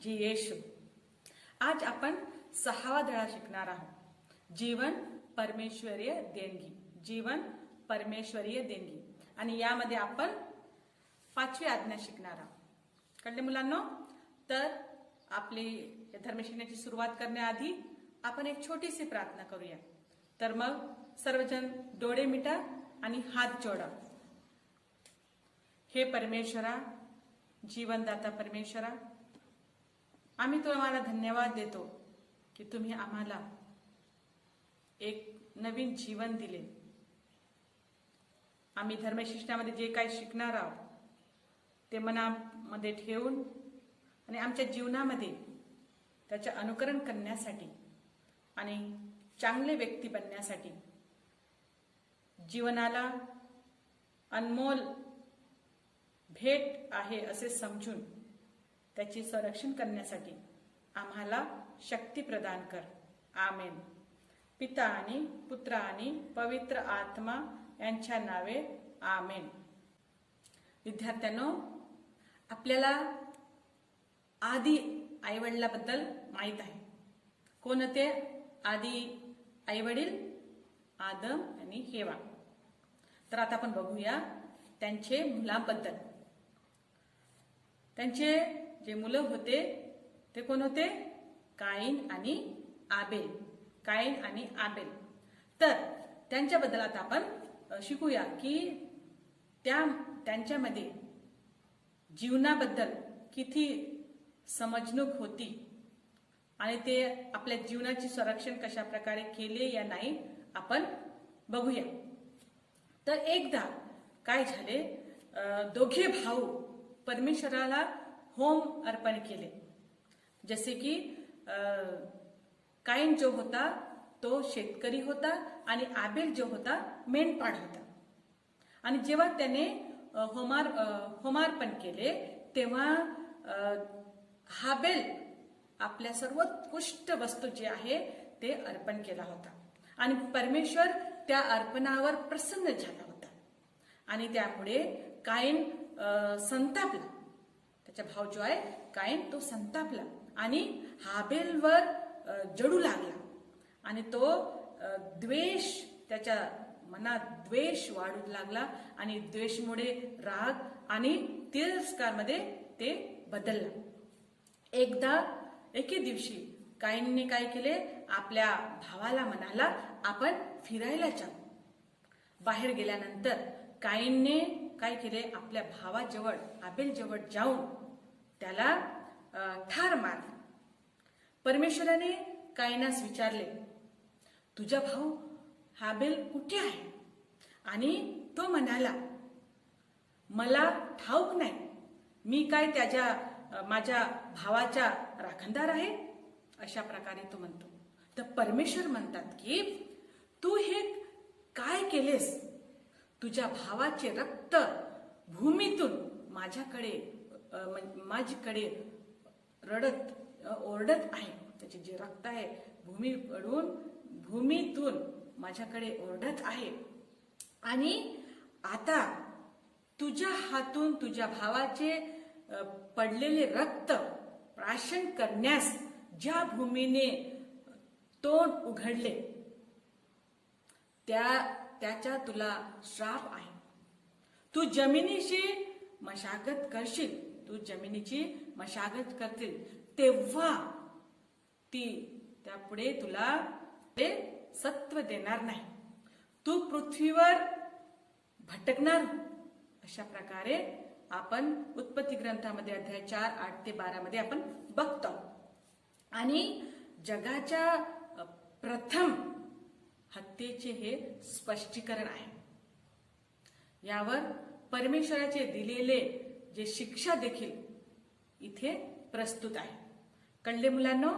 जी येशू. आज आपण 6वा धडा शिकणार आहोत. जीवन परमेश्वरीय देणगी. जीवन परमेश्वरीय देणगी. आणि यामध्ये आपण 5वी आज्ञा शिकणार आहोत. कळले मुलांनो? तर आपली धर्म शिकण्याची सुरुवात करण्याआधी आपण एक छोटीशी प्रार्थना करूया. तर मग सर्वजण डोळे मिटा आणि हात जोडा. हे परमेश्वरा, जीवनदाता परमेश्वरा, आम्ही तुम्हाला धन्यवाद देतो की तुम्ही आम्हाला एक नवीन जीवन दिले. आम्ही धर्मशिक्षणामध्ये जे काही शिकणार आहोत ते मनामध्ये ठेवून आणि आमच्या जीवनामध्ये त्याचे अनुकरण करण्यासाठी आणि चांगले व्यक्ती बनण्यासाठी, जीवनाला अनमोल भेट आहे असे समजून त्याचे संरक्षण करण्यासाठी आम्हाला शक्ती प्रदान कर. आमेन. पिता आणि पुत्र आणि पवित्र आत्मा यांच्या नावे आमेन. विद्यार्थ्यांनो, आपल्याला आदी आईवडिलाबद्दल माहित आहे. कोण ते आदी आईवडील? आदम आणि हेवा. तर आता आपण बघूया त्यांचे मुलांबद्दल. त्यांचे जे मुलं होते ते कोण होते? काईन आणि आबेल. काईन आणि आबेल. तर त्यांच्याबद्दल आता आपण शिकूया की त्यांच्यामध्ये जीवनाबद्दल किती समजणूक होती आणि ते आपल्या जीवनाचे संरक्षण कशा प्रकारे केले या नाही आपण बघूया. तर एकदा काय झाले, दोघे भाऊ परमेश्वराला होम अर्पण केले. जसे की काईन जो होता तो शेतकरी होता आणि आबेल जो होता मेंढपाळ होता. आणि जेव्हा त्याने होमार्पण केले तेव्हा हाबेल आपल्या सर्वोत्कृष्ट वस्तू जे आहे ते अर्पण केला होता आणि परमेश्वर त्या अर्पणावर प्रसन्न झाला होता. आणि त्यामुळे काईन संतापला. त्याचा भाव जो आहे काईन तो संतापला आणि हाबेलवर जडू लागला आणि तो द्वेष, त्याच्या मनात द्वेष वाढू लागला आणि द्वेषमुळे राग आणि तिरस्कारमध्ये ते बदलला. एके दिवशी काईनने काय केले, आपल्या भावाला म्हणाला आपण फिरायला जाऊ. बाहेर गेल्यानंतर काईनने काय केले, आपल्या भावाजवळ आबेल जवळ जाऊन त्याला ठार मारले. परमेश्वराने काईनास विचारले, तुझा भाऊ हाबेल कुठे आहे? आणि तो म्हणाला, मला ठाऊक नाही, मी काय माझ्या भावाचा राखणदार आहे? अशा प्रकारे तो म्हणतो. तर परमेश्वर म्हणतात की तू हे काय केलेस? तुझ्या भावाचे रक्त भूमीतून माझ्याकडे ओरडत आहे. त्याचे जे रक्त आहे भूमीतून माझ्याकडे ओरडत आहे. आणि आता तुझ्या हातून तुझ्या भावाचे पडलेले रक्त प्राशन करण्यास ज्या भूमीने तोंड उघडले त्याचा तुला श्राप आहे. तू जमिनीची मशागत करशील. तू जमिनीची मशागत करतील तेव्हा ती त्यापुढे तुला ते सत्व देणार नाही. तू पृथ्वीवर भटकणार. अशा प्रकारे आपण उत्पत्ती ग्रंथामध्ये अध्याय 4, 8 ते 12 मध्ये आपण बघतो. आणि जगाच्या प्रथम हत्येचे हे स्पष्टीकरण आहे. यावर परमेश्वराचे दिलेले जे शिक्षा देखील इथे प्रस्तुत आहे. कळले मुलांनो?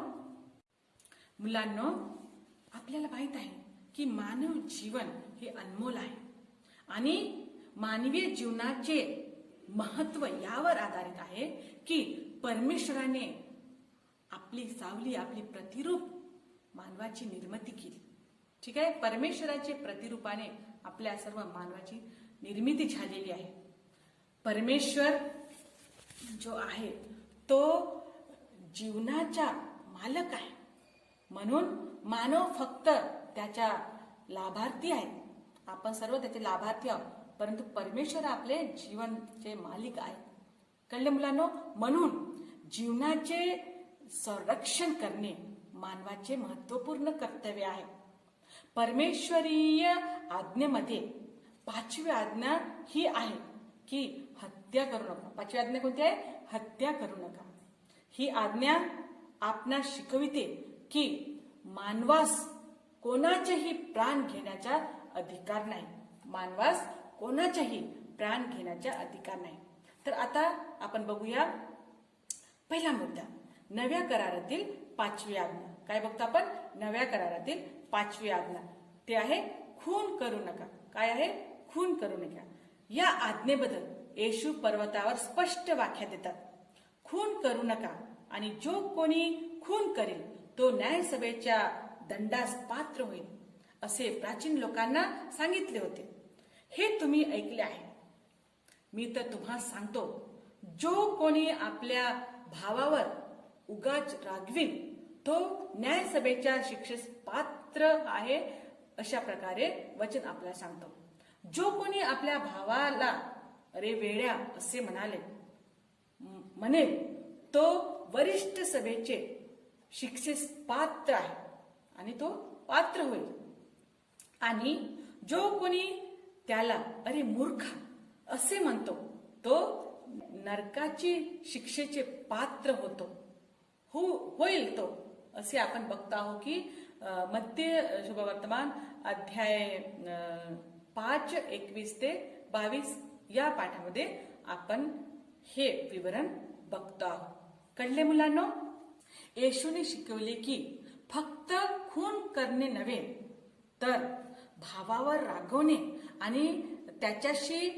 आपल्याला माहित आहे की मानव जीवन हे अनमोल आहे आणि मानवीय जीवनाचे महत्व यावर आधारित आहे की परमेश्वराने आपली सावली, आपली प्रतिरूप मानवाची निर्मिती केली. ठीक आहे? परमेश्वराचे प्रतिरूपाने आपल्या सर्व मानवाची निर्मिती झालेली आहे. परमेश्वर जो आहे तो जीवनाचा मालक आहे. म्हणून मानव फक्त त्याच्या लाभार्थी आहे. आपण सर्व त्याचे लाभार्थी आहोत, परंतु परमेश्वर आपले जीवनचे मालिक आहे. कळले मुलांनो? म्हणून जीवनाचे संरक्षण करणे मानवाचे महत्वपूर्ण कर्तव्य आहे. परमेश्वरीय आज्ञेमध्ये 5वी आज्ञा ही आहे की हत्या करू नका. 5वी आज्ञा कोणती आहे? हत्या करू नका. ही आज्ञा आपणास शिकविते की मानवास कोणाचेही प्राण घेण्याचा अधिकार नाही. मानवास कोणाचाही प्राण घेण्याचा अधिकार नाही. तर आता आपण बघूया पहिला मुद्दा, नव्या करारातील 5वी आज्ञा. काय बघतो आपण? नव्या करारातील 5वी आज्ञा, ते आहे खून करू नका. काय आहे? खून करू नका. या आज्ञेबद्दल येशू पर्वतावर स्पष्ट व्याख्या देतात. खून करू नका, आणि जो कोणी खून करेल तो न्यायसभेच्या दंडास पात्र होईल, असे प्राचीन लोकांना सांगितले होते. हे तुम्ही ऐकले आहे. मी तर तुम्हाला सांगतो, जो कोणी आपल्या भावावर उगाच रागवील तो न्यायसभेच्या शिक्षेस पात्र आहे, अशा प्रकारे वचन आपल्याला सांगतो. जो कोणी आपल्या भावाला अरे वेड्या असे म्हणेल तो वरिष्ठ सभेचे शिक्षेस पात्र आहे आणि तो पात्र होईल. आणि जो कोणी त्याला अरे मूर्ख असे म्हणतो तो नरकाची शिक्षेचे पात्र होईल तो, असे आपण बघतो आहोत की मत्ती शुभवर्तमान अध्याय 5 21 ते 22 या पाठामध्ये आपण हे विवरण बघतो आहोत. कळले मुलांनो? येशूने शिकवले की फक्त खून करणे नव्हे तर भावावर रागवणे आणि त्याच्याशी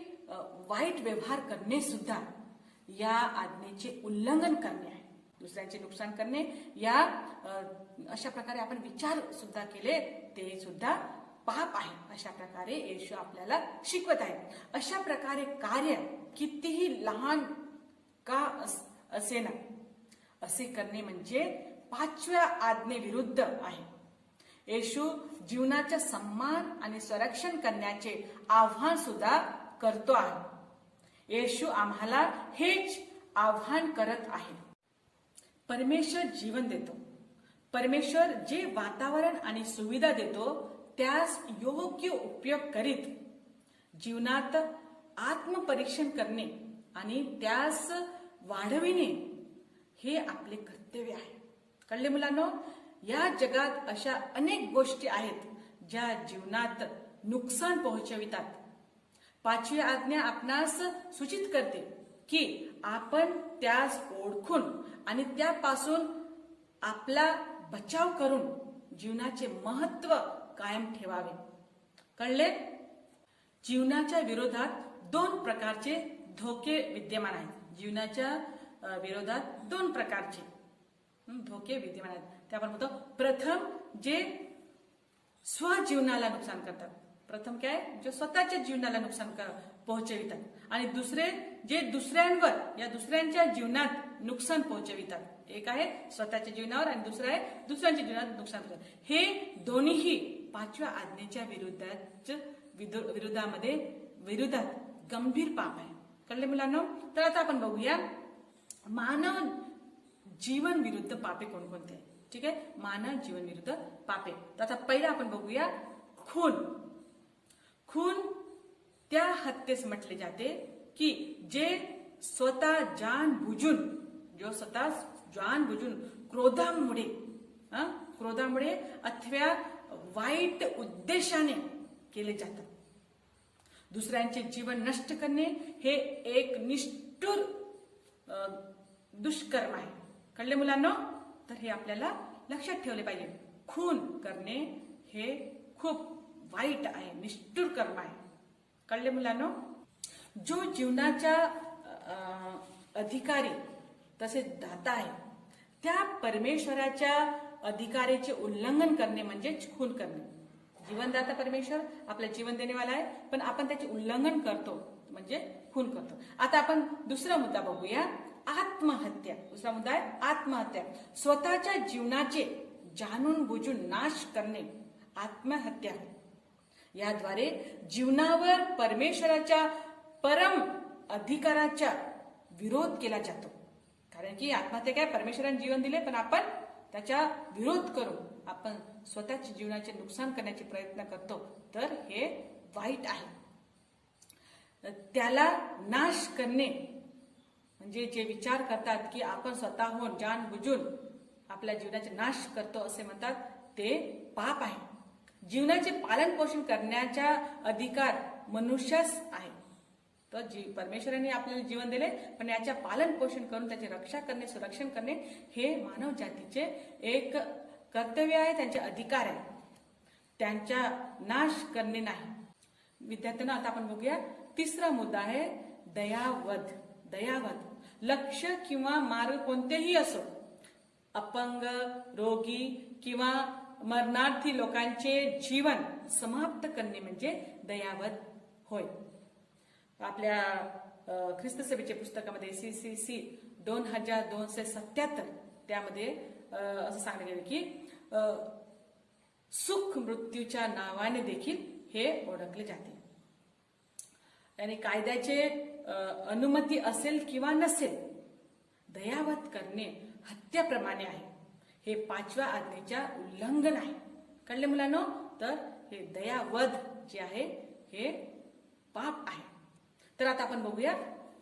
वाईट व्यवहार करणे सुद्धा या आज्ञेचे उल्लंघन करणे आहे. दुसऱ्यांचे नुकसान करणे, या अशा प्रकारे आपण विचार सुद्धा केले ते सुद्धा पाप आहे, अशा प्रकारे येशू आपल्याला शिकवत आहे. अशा प्रकारे कार्य कितीही लहान का असेना असे करणे म्हणजे 5व्या आज्ञेविरुद्ध आहे. येशू जीवनाचा सन्मान आणि संरक्षण करण्याचे आव्हान सुद्धा करतो आहे. येशू आम्हाला हेच आव्हान करत आहे. परमेश्वर जीवन देतो. परमेश्वर जे वातावरण आणि सुविधा देतो त्यास योग्य उपयोग करीत जीवनात आत्मपरीक्षण करणे आणि त्यास वाढविणे हे आपले कर्तव्य आहे. कळले मुलांनो? या जगात अशा अनेक गोष्टी आहेत ज्या जीवनात नुकसान पोहोचवितात. 5वी आज्ञा आपणास सूचित करते की आपण त्यास ओळखून आणि त्यापासून आपला बचाव करून जीवनाचे महत्व कायम ठेवावे. कळले? जीवनाच्या विरोधात 2 प्रकारचे धोके विद्यमान आहेत. जीवनाच्या विरोधात 2 प्रकारचे धोके विद्यमान आहेत. ते आपण म्हणतो, प्रथम जे स्वजीवनाला नुकसान करतात. प्रथम काय? जे स्वतःच्या जीवनाला नुकसान पोहोचवितात. आणि दुसरे जे दुसऱ्यांवर या दुसऱ्यांच्या जीवनात नुकसान पोहोचवितात. एक आहे स्वतःच्या जीवनावर आणि दुसरं आहे दुसऱ्यांच्या जीवनात नुकसान करतात. हे दोन्हीही 5व्या आज्ञेच्या विरोधात गंभीर पाप आहे. कळले मुलांनो? तर आता आपण बघूया मानव जीवन विरुद्ध पापे कोणकोणते आहे. ठीक आहे, मानव जीवन विरुद्ध पापे. तर आता पहिला आपण बघूया खून. खून त्या हत्येस म्हटले जाते की जे स्वतः जाणबुजून क्रोधामुळे अथवा वाईट उद्देशाने केले जातात. दुसऱ्यांचे जीवन नष्ट करणे हे एक निष्ठुर दुष्कर्म आहे. कळले मुलांनो? तर हे आपल्याला लक्षात ठेवले पाहिजे. खून करणे हे खूप वाईट आहे, निष्ठुर कर्म आहे. कळले मुलांनो? जो जीवनाचा अधिकारी तसेच दाता आहे त्या परमेश्वराच्या अधिकाराचे उल्लंघन करणे म्हणजे खून करणे. जीवनदाता परमेश्वर आपलं जीवन देणेवाला आहे, पण आपण त्याचे उल्लंघन करतो म्हणजे खून करतो. आता आपण दुसरा मुद्दा बघूया, आत्महत्या. दुसरा मुद्दा आहे आत्महत्या. स्वतःच्या जीवनाचे जाणून बुजून नाश करणे आत्महत्या. याद्वारे जीवनावर परमेश्वराच्या परम अधिकाराचा विरोध केला जातो. कारण की आत्महत्या काय, परमेश्वराने जीवन दिले पण आपण त्याचा विरोध करून आपण स्वतःच्या जीवनाचे नुकसान करण्याचे प्रयत्न करतो, तर हे वाईट आहे. त्याला नाश करणे म्हणजे जे विचार करतात की आपण स्वतःहून जाण बुजून आपल्या जीवनाचे नाश करतो असे म्हणतात, ते पाप आहे. जीवनाचे पालन पोषण करण्याचा अधिकार मनुष्यास आहे. तर परमेश्वराने आपल्याला जीवन दिले, पण याच्या पालन पोषण करून त्याची रक्षा करणे, संरक्षण करणे हे मानव जातीचे एक कर्तव्य आहे, त्यांचे अधिकार आहे. त्यांचा नाश करणे नाही. विद्यार्थ्यांना आता आपण बघूया तिसरा मुद्दा आहे दयावध. दयावध. लक्ष्य किंवा मार्ग कोणतेही असो, अपंग, रोगी किंवा मरणार्थी लोकांचे जीवन समाप्त करणे म्हणजे दयावध होय. आपल्या ख्रिस्त सभेच्या पुस्तकामध्ये CCC 2277 त्यामध्ये असं सांगण्यात गेलं की सुख मृत्यूच्या नावाने देखील हे ओळखले जाते. आणि कायद्याचे अनुमती असेल किंवा नसेल, दयावध करणे हत्याप्रमाणे आहे. हे 5व्या आज्ञेच्या उल्लंघन आहे. कळले मुलांनो? तर हे दयावध जे आहे हे पाप आहे. तर आता आपण बघूया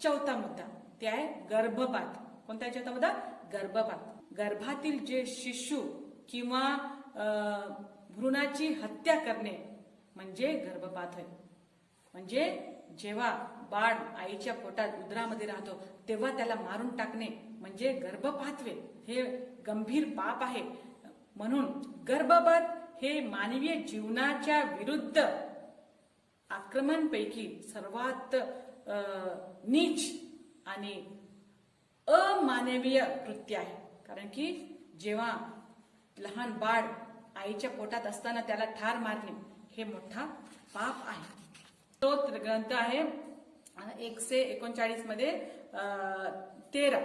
चौथा मुद्दा, ते आहे गर्भपात. कोणता आहे चौथा मुद्दा? गर्भपात. गर्भातील जे शिशु किंवा भ्रूणाची हत्या करणे म्हणजे गर्भपात होय. म्हणजे जेव्हा बाळ आईच्या पोटात उदरामध्ये राहतो तेव्हा त्याला मारून टाकणे म्हणजे गर्भपात होय. हे गंभीर पाप आहे. म्हणून गर्भपात हे मानवीय जीवनाच्या विरुद्ध आक्रमणपैकी सर्वात नीच आणि अमानवीय कृत्य आहे. कारण की जेव्हा लहान बाळ आईच्या पोटात असताना त्याला ठार मारणे हे मोठा पाप आहे. तो ग्रंथ आहे 139 मध्ये 13.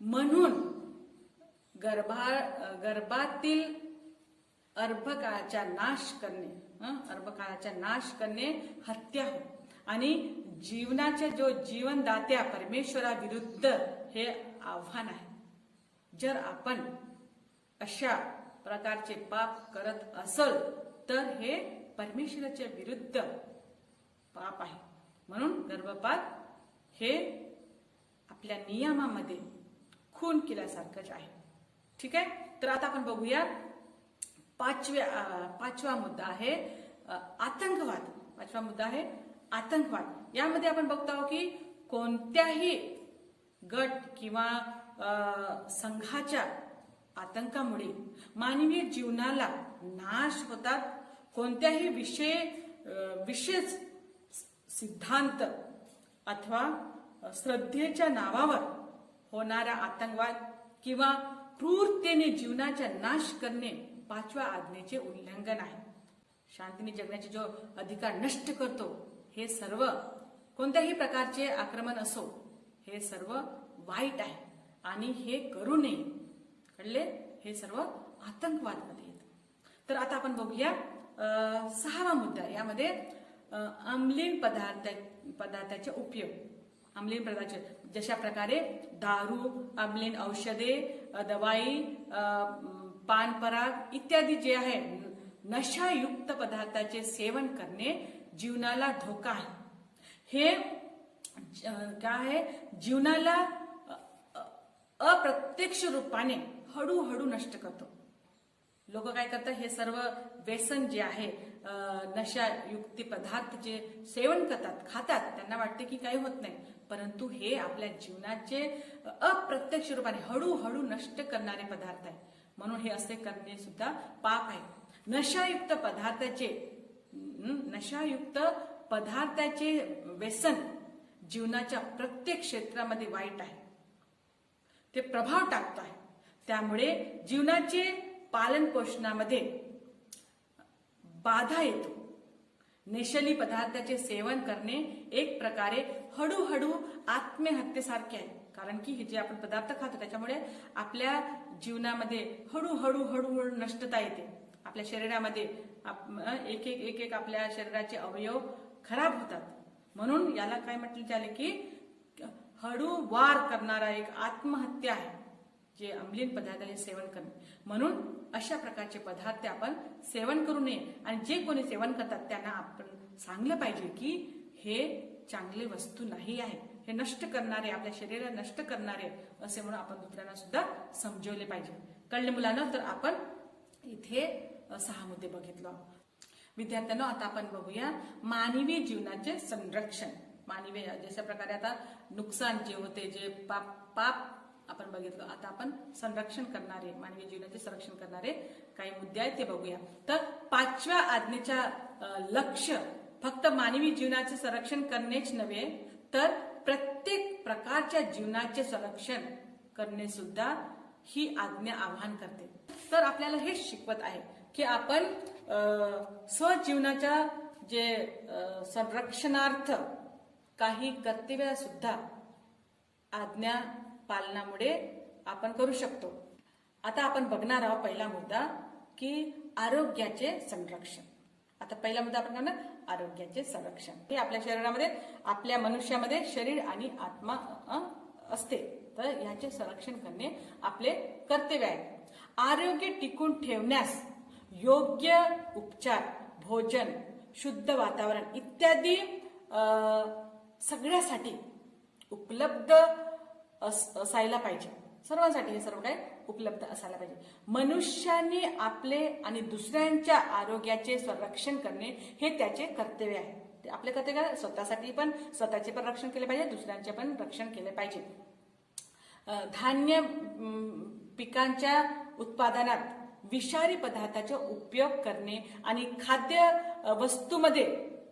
म्हणून गर्भातील अर्भकाचा नाश करणे हत्या हो. आणि जीवनाचे जो जीवनदात्या परमेश्वराविरुद्ध हे आव्हान आहे. जर आपण अशा प्रकारचे पाप करत असल तर हे परमेश्वराच्या विरुद्ध पाप आहे. म्हणून गर्भपात हे आपल्या नियमामध्ये खून केल्यासारखंच आहे. ठीक आहे. तर आता आपण बघूया पाचवा मुद्दा आहे आतंकवाद. पाचवा मुद्दा आहे आतंकवाद. यामध्ये आपण बघतो आहोत की कोणत्याही गट किंवा संघाच्या आतंकामुळे मानवीय जीवनाला नाश होतात. कोणत्याही विशेष सिद्धांत अथवा श्रद्धेच्या नावावर होणारा आतंकवाद किंवा क्रूरतेने जीवनाचा नाश करणे 5व्या आज्ञेचे उल्लंघन आहे. शांतीने जगण्याचे जो अधिकार नष्ट करतो हे सर्व, कोणत्याही प्रकारचे आक्रमण असो, हे सर्व वाईट आहे आणि हे करू नये. कळले? हे सर्व आतंकवादमध्ये येतं. तर आता आपण बघूया 6वा मुद्दा. यामध्ये अंमलीन पदार्थाचे उपयोग. अंमलीन पदार्थ जशा प्रकारे दारू, अंमलीन औषधे, दवाई, पान पराग इत्यादी जे आहे नशायुक्त पदार्थाचे सेवन करणे जीवनाला धोका आहे. हे काय आहे? जीवनाला अप्रत्यक्ष रूपाने हळूहळू नष्ट करतो. लोक काय करतात? हे सर्व व्यसन जे आहे, नशायुक्त पदार्थ जे सेवन करतात, खातात, त्यांना वाटते की काही होत नाही, परंतु हे आपल्या जीवनाचे अप्रत्यक्ष रूपाने हळूहळू नष्ट करणारे पदार्थ आहे. म्हणून हे असे करणे सुद्धा पाप आहे. नशायुक्त पदार्थाचे व्यसन जीवनाच्या प्रत्येक क्षेत्रामध्ये वाईट आहे. ते प्रभाव टाकतो आहे. त्यामुळे जीवनाचे पालन पोषणामध्ये बाधा येतो. नशेली पदार्थाचे सेवन करणे एक प्रकारे हळूहळू आत्महत्येसारखे आहे. कारण की हे जे आपण पदार्थ खातो त्याच्यामुळे आपल्या जीवनामध्ये हळूहळू हळूहळू नष्टता येते. आपल्या शरीरामध्ये एक एक आपल्या शरीराचे अवयव खराब होतात. म्हणून याला काय म्हटले झाले की हळूवार करणारा एक आत्महत्या आहे जे अंमलीन पदार्थाचे सेवन करणे. म्हणून अशा प्रकारचे पदार्थ आपण सेवन करू नये. आणि जे कोणी सेवन करतात त्यांना आपण सांगलं पाहिजे की हे चांगले वस्तू नाही आहे, हे नष्ट करणारे, आपल्या शरीराला नष्ट करणारे असे म्हणून आपण दुसऱ्यांना सुद्धा समजवले पाहिजे. कळले मुलांना? तर आपण इथे 6 मुद्दे बघितलो. विद्यार्थ्यांनो, आता आपण बघूया मानवी जीवनाचे संरक्षण. मानवी जशा प्रकारे आता नुकसान जे होते, जे पाप आपण बघितलं. आता आपण संरक्षण करणारे, मानवी जीवनाचे संरक्षण करणारे काही मुद्दे आहेत ते बघूया. तर 5व्या आज्ञेच्या लक्ष्य फक्त मानवी जीवनाचे संरक्षण करणेच नव्हे तर प्रत्येक प्रकारच्या जीवनाचे संरक्षण करणे सुद्धा ही आज्ञा आवाहन करते. तर आपल्याला हे शिकवत आहे की आपण स्वजीवनाच्या जे संरक्षणार्थ काही कर्तव्य सुद्धा आज्ञा पालनामुळे आपण करू शकतो. आता आपण बघणार आहोत पहिला मुद्दा की आरोग्याचे संरक्षण. आता पहिला मुद्दा आपण करणार आरोग्याचे संरक्षण. हे आपल्या शरीरामध्ये, आपल्या मनुष्यामध्ये शरीर आणि आत्मा असते, तर याचे संरक्षण करणे आपले कर्तव्य आहे. आरोग्य टिकून ठेवण्यास योग्य उपचार, भोजन, शुद्ध वातावरण इत्यादी सगळ्यासाठी उपलब्ध असायला पाहिजे. सर्वांसाठी हे सर्व काय उपलब्ध असायला पाहिजे. मनुष्याने आपले आणि दुसऱ्यांच्या आरोग्याचे संरक्षण करणे हे त्याचे कर्तव्य आहे. ते आपले कर्तव्य आहे. स्वतःसाठी पण, स्वतःचे पण रक्षण केले पाहिजे, दुसऱ्यांचे पण रक्षण केले पाहिजे. धान्य पिकांच्या उत्पादनात विषारी पदार्थाचा उपयोग करणे आणि खाद्य वस्तूमध्ये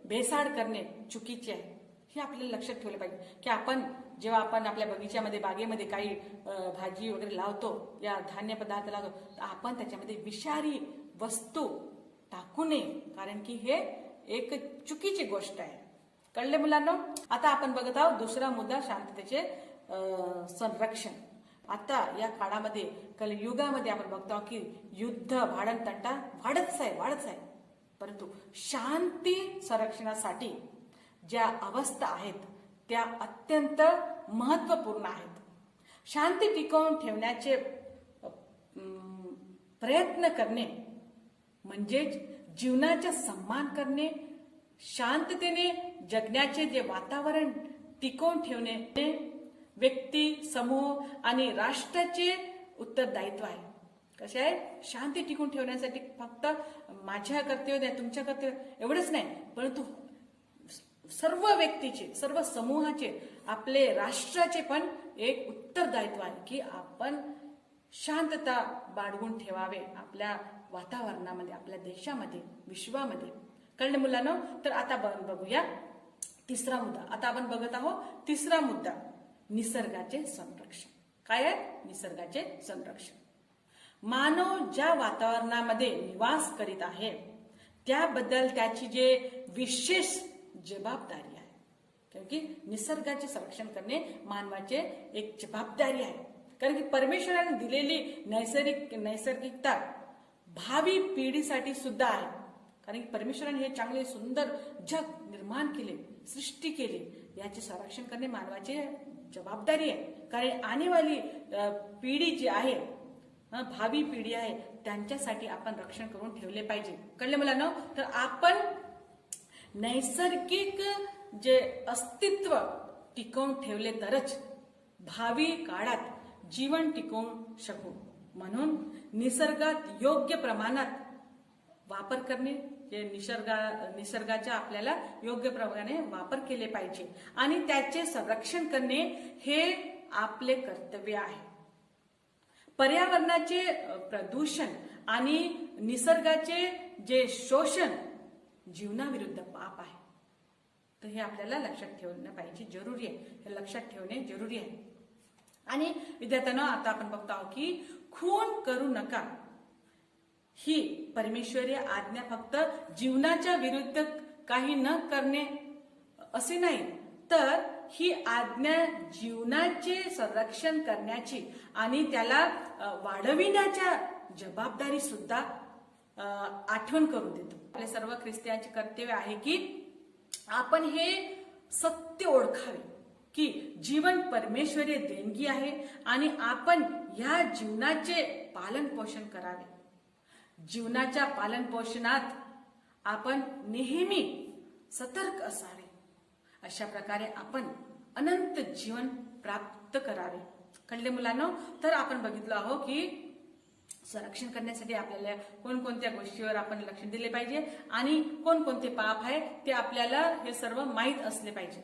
भेसाड करणे चुकीचे आहे. हे आपल्याला लक्षात ठेवलं पाहिजे की आपण जेव्हा आपण आपल्या बगीच्यामध्ये, बागेमध्ये काही भाजी वगैरे लावतो, या धान्य पदार्थ लावतो, तर आपण त्याच्यामध्ये विषारी वस्तू टाकू नये, कारण की हे एक चुकीची गोष्ट आहे. कळले मुलांना? आता आपण बघत आहोत दुसरा मुद्दा, शांततेचे संरक्षण. आता या काळामध्ये, कलियुगामध्ये आपण बघतो की युद्ध, भांडणतंटा वाढतच आहे. परंतु शांती संरक्षणासाठी ज्या अवस्था आहेत त्या अत्यंत महत्वपूर्ण आहेत. शांती टिकवून ठेवण्याचे प्रयत्न करणे म्हणजे जीवनाचा सन्मान करणे, शांततेने जगण्याचे जे वातावरण टिकवून ठेवणे व्यक्ती, समूह आणि राष्ट्राचे उत्तरदायित्व आहे. कसे आहे? शांती टिकून ठेवण्यासाठी फक्त माझ्या कर्तव्य नाही, तुमच्या कर्तव्य एवढंच नाही, परंतु सर्व व्यक्तीचे, सर्व समूहाचे, आपले राष्ट्राचे पण एक उत्तरदायित्व आहे की आपण शांतता बाळगून ठेवावे आपल्या वातावरणामध्ये, आपल्या देशामध्ये, विश्वामध्ये. कळले मुलांनो? तर आता बघूया तिसरा मुद्दा. आता आपण बघत आहोत तिसरा मुद्दा, निसर्गाचे संरक्षण. काय आहे? निसर्गाचे संरक्षण. मानव ज्या वातावरणामध्ये निवास करीत आहे त्याबद्दल त्याची जे विशेष जबाबदारी आहे. कारण की निसर्गाचे संरक्षण करणे मानवाचे एक जबाबदारी आहे. कारण की परमेश्वराने दिलेली नैसर्गिकता भावी पिढीसाठी सुद्धा आहे. कारण की परमेश्वराने हे चांगले सुंदर जग निर्माण केले, सृष्टी केली, याचे संरक्षण करणे मानवाची जबाबदारी आहे. कारण आणेवाली पिढी जी आहे, भावी पिढी आहे, त्यांच्यासाठी आपण रक्षण करून ठेवले पाहिजे. कळले मुलांनो? तर आपण नैसर्गिक जे अस्तित्व टिकवून ठेवले तरच भावी काळात जीवन टिकवून शकू. म्हणून निसर्गात योग्य प्रमाणात वापर करणे, जे निसर्गाचा आपल्याला योग्य प्रमाणे वापर केले पाहिजे आणि त्याचे संरक्षण करणे हे आपले कर्तव्य आहे. पर्यावरणाचे प्रदूषण आणि निसर्गाचे जे शोषण जीवनाविरुद्ध पाप आहे. तर हे आपल्याला लक्षात ठेवणं पाहिजे, जरुरी आहे. हे लक्षात ठेवणे जरुरी आहे. आणि विद्यार्थ्यांना आता आपण बघतो आहोत की खून करू नका ही परमेश्वरी आज्ञा फक्त जीवनाच्या विरुद्ध काही न करणे असे नाही, तर ही आज्ञा जीवनाचे संरक्षण करण्याची आणि त्याला वाढविण्याच्या जबाबदारी सुद्धा आठवण करून देतो. आपल्या सर्व ख्रिस्तियांचे कर्तव्य आहे की आपण हे सत्य ओळखावे की जीवन परमेश्वरी देणगी आहे आणि आपण या जीवनाचे पालन पोषण करावे. जीवनाच्या पालन पोषणात आपण नेहमी सतर्क असावे. अशा प्रकारे आपण अनंत जीवन प्राप्त करावे. कळले मुलांनो? तर आपण बघितलं आहोत की संरक्षण करण्यासाठी आपल्याला कोणकोणत्या गोष्टीवर आपण लक्ष दिले पाहिजे आणि कोणकोणते पाप आहे ते आपल्याला हे सर्व माहीत असले पाहिजे.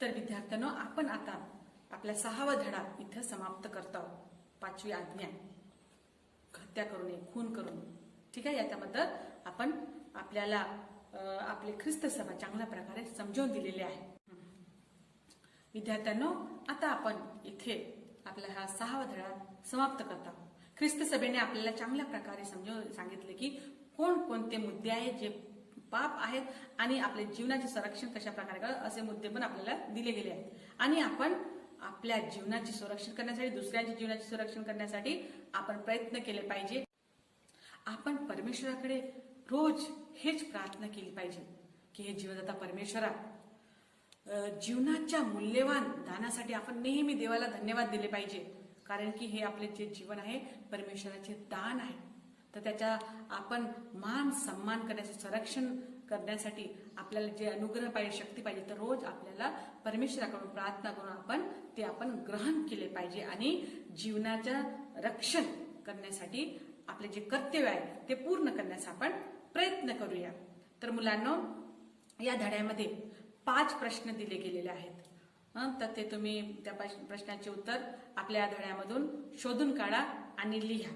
तर विद्यार्थ्यांनो, आपण आता आपला 6वा धडा इथं समाप्त करतो. 5वी आज्ञा, हत्या करू नये, खून करू नये. ठीक आहे, याच्याबद्दल आपण आपल्याला आपले ख्रिस्त सभा चांगल्या प्रकारे समजावून दिलेले आहे. विद्यार्थ्यांनो, आता आपण इथे आपला हा 6वा धडा समाप्त करतो. ख्रिस्त सभेने आपल्याला चांगल्या प्रकारे समजावून सांगितले की कोणकोणते मुद्दे आहेत जे पाप आहेत आणि आपल्या जीवनाचे संरक्षण कशा प्रकारे करावे असे मुद्दे पण आपल्याला दिले गेले आहेत. आणि आपण आपल्या जीवनाचे संरक्षण करण्यासाठी, दुसऱ्यांच्या जीवनाचे संरक्षण करण्यासाठी आपण प्रयत्न केले पाहिजे. आपण परमेश्वराकडे रोज हेच प्रार्थना केली पाहिजे की हे जीवदाता परमेश्वरा, जीवनाच्या मूल्यवान दानासाठी आपण नेहमी देवाला धन्यवाद दिले पाहिजे. कारण की हे आपले जे जीवन आहे परमेश्वराचे दान आहे. तर त्याचा आपण मान सन्मान करण्याचे, संरक्षण करण्यासाठी आपल्याला जे अनुग्रह पाहिजे, शक्ती पाहिजे, तर रोज आपल्याला परमेश्वराकडून प्रार्थना करून आपण ग्रहण केले पाहिजे आणि जीवनाचं रक्षण करण्यासाठी आपले जे कर्तव्य आहे ते पूर्ण करण्याचा आपण प्रयत्न करूया. तर मुलांनो, या धड्यामध्ये 5 प्रश्न दिले गेलेले आहेत. तर ते तुम्ही त्या प्रश्नाचे उत्तर आपल्या धड्यामधून शोधून काढा आणि लिहा.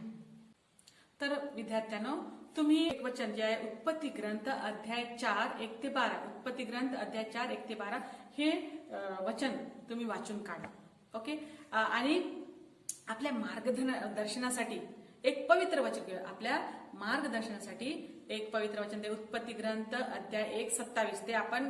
तर विद्यार्थ्यांनो, तुम्ही एक वचन जे आहे उत्पत्ती ग्रंथ अध्याय 4 1 ते 12, उत्पत्ती ग्रंथ अध्याय 4 1 ते 12 हे वचन तुम्ही वाचून काढा. ओके. आणि आपल्या मार्गदर्शनासाठी एक पवित्र वचन घेऊया. आपल्या मार्गदर्शनासाठी एक पवित्र वचन दे. उत्पत्ती ग्रंथ अध्याय 1 27 ते आपण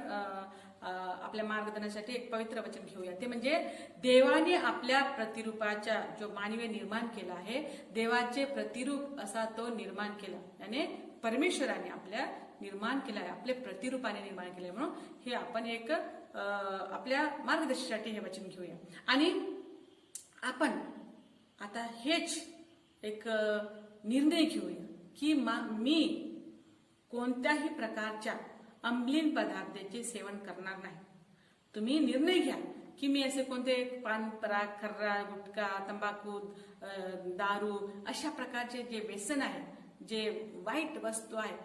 आपल्या मार्गदर्शनासाठी एक पवित्र वचन घेऊया. ते म्हणजे देवाने आपल्या प्रतिरूपाच्या जो मानवी निर्माण केला आहे, देवाचे प्रतिरूप असा तो निर्माण केला. याने परमेश्वराने आपल्या निर्माण केला आहे, आपले प्रतिरूपाने निर्माण केले. म्हणून हे आपण एक आपल्या मार्गदर्शनासाठी हे वचन घेऊया. आणि आपण आता हेच एक निर्णय घेऊया की मी कोणत्याही प्रकारच्या अंमलीन पदार्थाचे सेवन करणार नाही. तुम्ही निर्णय घ्या की मी असे कोणते पान, पराग, खर्रा, गुटखा, तंबाखू, दारू अशा प्रकारचे जे व्यसन आहे, जे वाईट वस्तू आहे,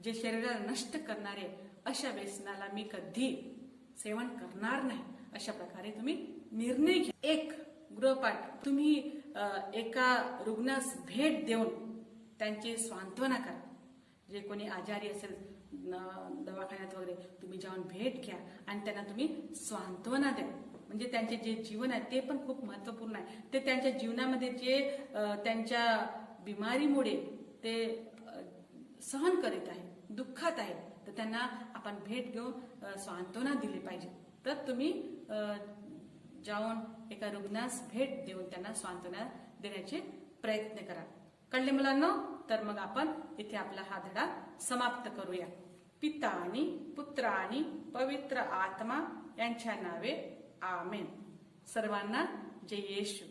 जे शरीराला नष्ट करणारे, अशा व्यसनाला मी कधी सेवन करणार नाही. अशा प्रकारे तुम्ही निर्णय घ्या. एक गृहपाठ, तुम्ही एका रुग्णास भेट देऊन त्यांची सांत्वना करा. जे कोणी आजारी असेल दवाखान्यात वगैरे, तुम्ही जाऊन भेट घ्या आणि त्यांना तुम्ही सांत्वना द्या. म्हणजे त्यांचे जे जीवन आहे ते पण खूप महत्वपूर्ण आहे. ते त्यांच्या जीवनामध्ये जे त्यांच्या बिमारीमुळे ते सहन करीत आहे, दुःखात आहे, तर त्यांना आपण भेट घेऊन सांत्वना दिली पाहिजे. तर तुम्ही जाऊन एका रुग्णास भेट देऊन त्यांना सांत्वना देण्याचे प्रयत्न करा. कळले मुलांनो? तर मग आपण इथे आपला हा धडा समाप्त करूया. पिता आणि पुत्र आणि पवित्र आत्मा यांच्या नावे आमेन. सर्वांना जय येशू.